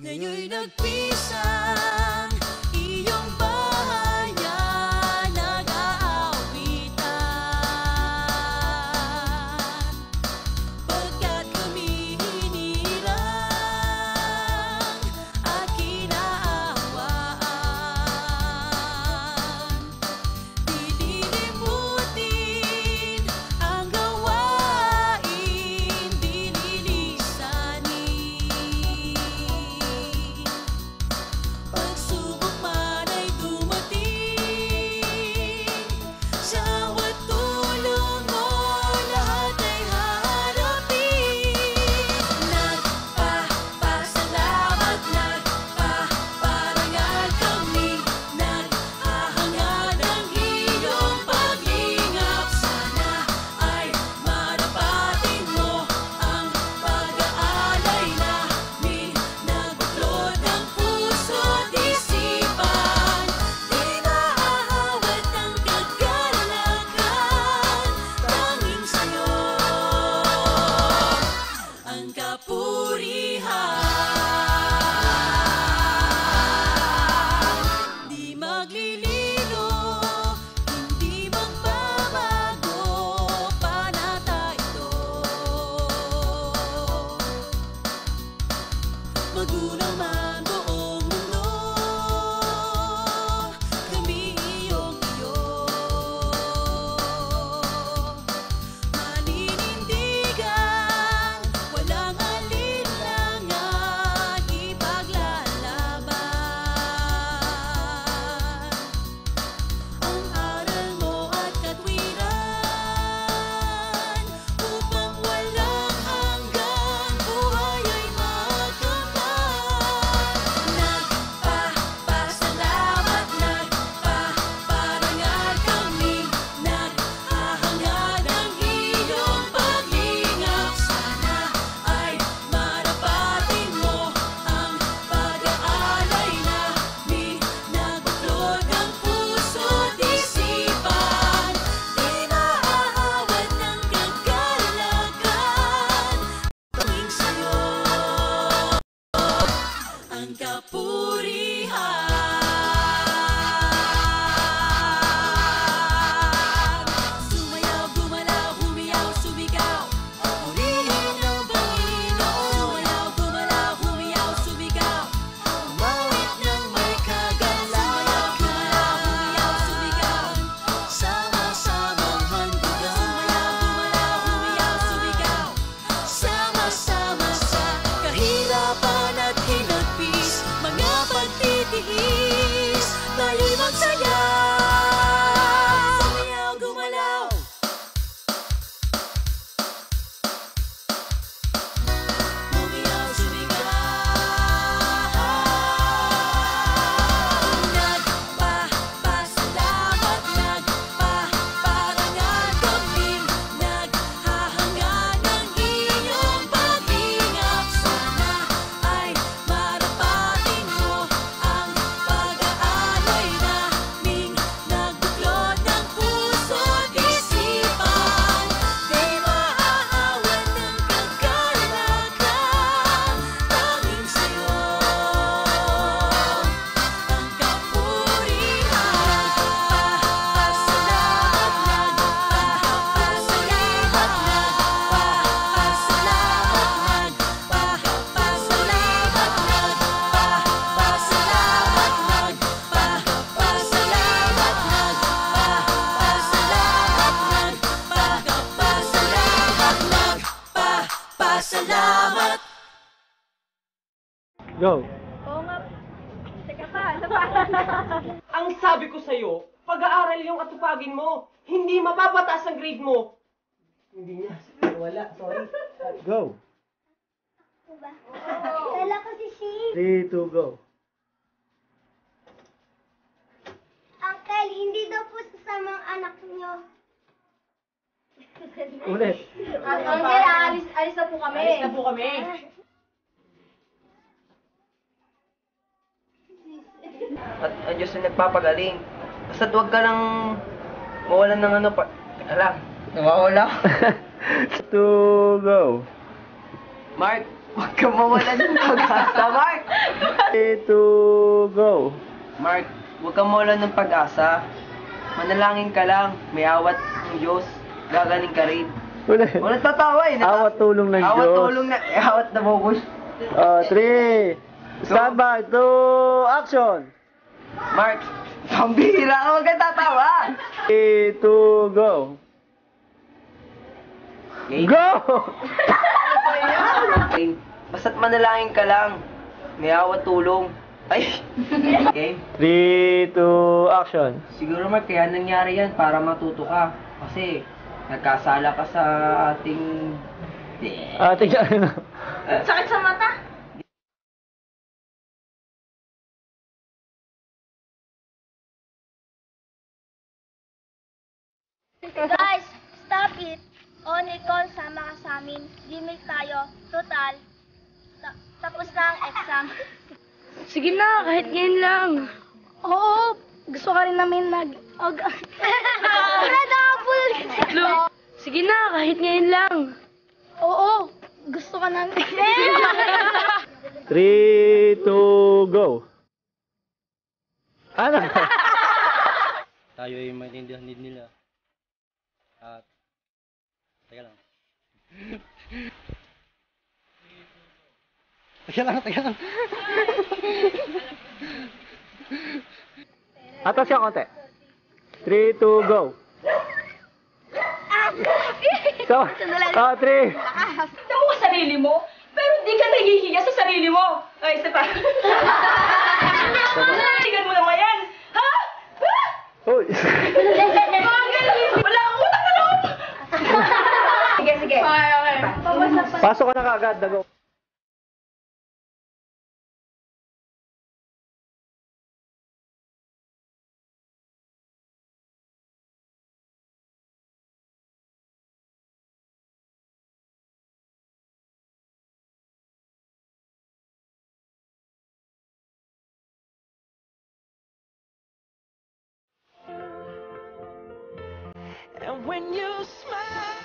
Ngayon'y nagpisang iyong bahayan, nag-aawitan. Pagkat kami hinirang at kinaawaan, dililimutin ang gawain, dililisanin. Pagsubok man ay dumating, sa bawat tulong mo lahat ay haharapin. Nagpapasalamat, nagpaparangal kami, naghahangad ang iyong paglingap. Sana ay marapatin mo ang pag-aalay namin, nagbuklod ng puso't isipan. Di maaawat ang kagalakan, tanging sa'yo ang kapurihan. Di maglilino, hindi magbabago, panata ito. Magulang man buong mundo, kami iyong-iyo. Maninindigan, walang alinlangan, ipaglalaban ang aral mo at katwiran, upang walang hanggang buhay ay makamtan. Nagpapasalamat, nagpaparangal kami, naghahangad ang iyong paglingap. Sana ay marapatin mo ang pag-aalay namin, nagbuklod ang puso't isipan. Di maaawat ng kagalakan, tanging sa'yo ang kapurihan. Sumayaw, gumalaw, humiyaw, sumigaw, purihin ang Panginoon. Sumayaw, gumalaw, humiyaw, sumigaw, umawit ng may kagalakan. Sumayaw, gumalaw, humiyaw, sumigaw, sama-samang handugan. Sumayaw, gumalaw, humiyaw, sumigaw, sama-sama sa kahirapan at hinagpis, mga pagtitiis, tayo'y magsaya. Sumayaw, gumalaw, humiyaw, sumigaw. Nagpapasalamat, nagpaparangal kami, naghahangad ang iyong paglingap. Sana ay marapatin mo ang pag-aalay namin, nagbuklod ng puso't isipan. Di maaawat ng kagalakan, tanging sa'yo ang kapurihan. Nagpapasalamat, nagpapasalamat, nagpapasalamat, nagpapasalamat, nagpapasalamat, nagpapasalamat, nagpapasalamat, nagpapasalamat. Go! Oo nga. Teka pa, ano pa? Ang sabi ko sa'yo, pag-aaral yung atupagin mo. Hindi mapapataas ang grade mo. Hindi niya. Wala. Sorry. Go! Diba? Kilala ko si Shane. 3, 2, go! Uncle, hindi daw po sasama ang anak niyo. Ulit. Okay, alis na po kami. Alis na po kami. At ang Diyos na nagpapagaling. Basta't huwag ka lang mawalan ng ano pa. Teka lang. Nawawala. To go. Mark, huwag ka mawalan ng pag-asa, Mark! 3, 2, go. Mark, huwag ka mawalan ng pag-asa. Manalangin ka lang. May awat ng Diyos. Gagaling ka rin. Ulit. Walang tatawa eh. Awat tulong ng Awat Diyos. tulong na. Awat na bubus. 3. Stand by. 2, action. Mark, pambihira ka. Huwag kang tatawa. 3, 2, go. Okay? Go! Okay. Basta't manalangin ka lang. May awat tulong. Ay! Okay? 3, 2, action. Siguro Mark, kaya nangyari yan para matuto ka. Kasi nagkasala ka sa ating... Tingnan na. Sakit sa mata. Guys, stop it. O Nicole, sama ka sa amin. Gimik tayo. Total. Tapos na ang exam. Sige na, kahit ngayon lang. Oo, gusto ka rin namin Sige na, kahit ngayon lang. Oo, gusto ka namin. 3, 2, go. Ano? Tayo ay maintindihan din nila. At, teka lang. Teka lang. Atas siya konti. 3, 2, go. So, 3. Tignan mo ang sarili mo, pero di ka nahihiya sa sarili mo. Ay, isa pa. Tingnan mo naman yan. Ha? Ha? Uy. Wala akong utang na loob. Sige, sige. Okay. Pasok ka na kaagad. Dago. And when you smile